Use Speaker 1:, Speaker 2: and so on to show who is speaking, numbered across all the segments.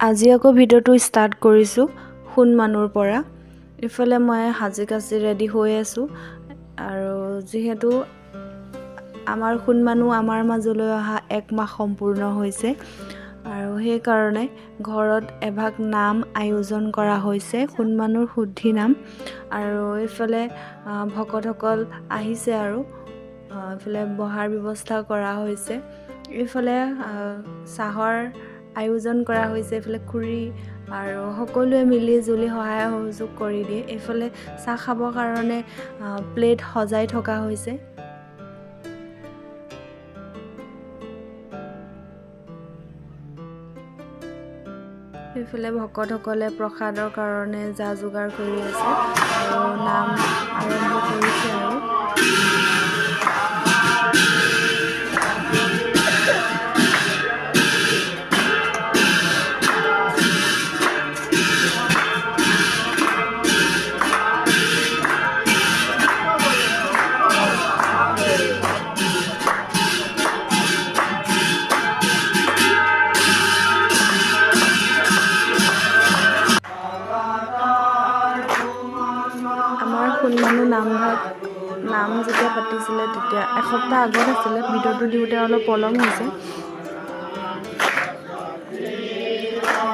Speaker 1: আজি আকৌ ভিডিঅ'টো ষ্টাৰ্ট কৰিছোঁ সোণমানুৰ পৰা। ইফালে মই সাজি কাচি ৰেডি হৈ আছোঁ আৰু যিহেতু আমাৰ সোণমানু আমাৰ মাজলৈ অহা 1 মাহ সম্পূৰ্ণ হৈছে আৰু সেইকাৰণে ঘৰত এভাগ নাম আয়োজন কৰা হৈছে, সোণমানুৰ শুদ্ধি নাম। আৰু এইফালে ভকতসকল আহিছে আৰু এইফালে বহাৰ ব্যৱস্থা কৰা হৈছে। এইফালে চাহৰ আয়োজন কৰা হৈছে, এইফালে খুৰী আৰু সকলোৱে মিলি জুলি সহায় সহযোগ কৰি দিয়ে। এইফালে চাহ খাবৰ কাৰণে প্লেট সজাই থকা হৈছে। এইফালে ভকতসকলে প্ৰসাদৰ কাৰণে যা যোগাৰ কৰি আছে আৰু নাম আৰম্ভ কৰিছে আৰু সোণমানু নাম যেতিয়া পাতিছিলে তেতিয়া এসপ্তাহ আগত আছিলে, ভিডিঅ'টো দিওঁতে অলপ পলম হৈছে।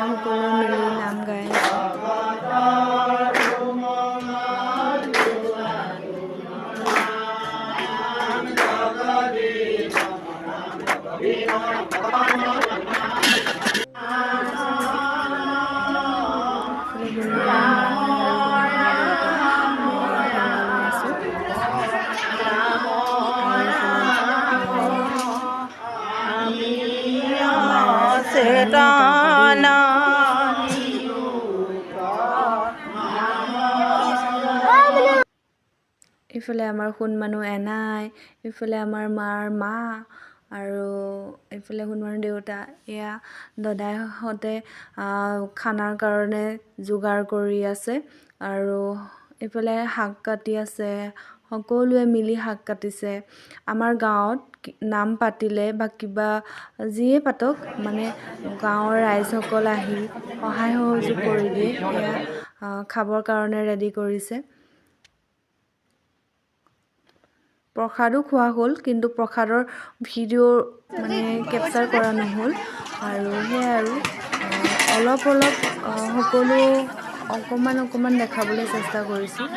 Speaker 1: সকলোৱে মিলি নাম গাই আছে। ইফালে আমাৰ সোণমানু এনাই, ইফালে আমাৰ মাৰ মা আৰু এইফালে সোণমানুৰ দেউতা। এয়া দদাইহঁতে খানাৰ কাৰণে যোগাৰ কৰি আছে আৰু এইফালে শাক কাটি আছে, সকলোৱে মিলি শাক কাটিছে। আমাৰ গাঁৱত নাম পাতিলে বা কিবা যিয়ে পাতক মানে গাঁৱৰ ৰাইজসকল আহি সহায় সহযোগ কৰি দিয়ে। এয়া খাবৰ কাৰণে ৰেডি কৰিছে। প্ৰসাদো খোৱা হ'ল, কিন্তু প্ৰসাদৰ ভিডিঅ' মানে কেপচাৰ কৰা নহ'ল আৰু সেয়াই আৰু অলপ সকলো অকণমান দেখাবলৈ চেষ্টা কৰিছোঁ।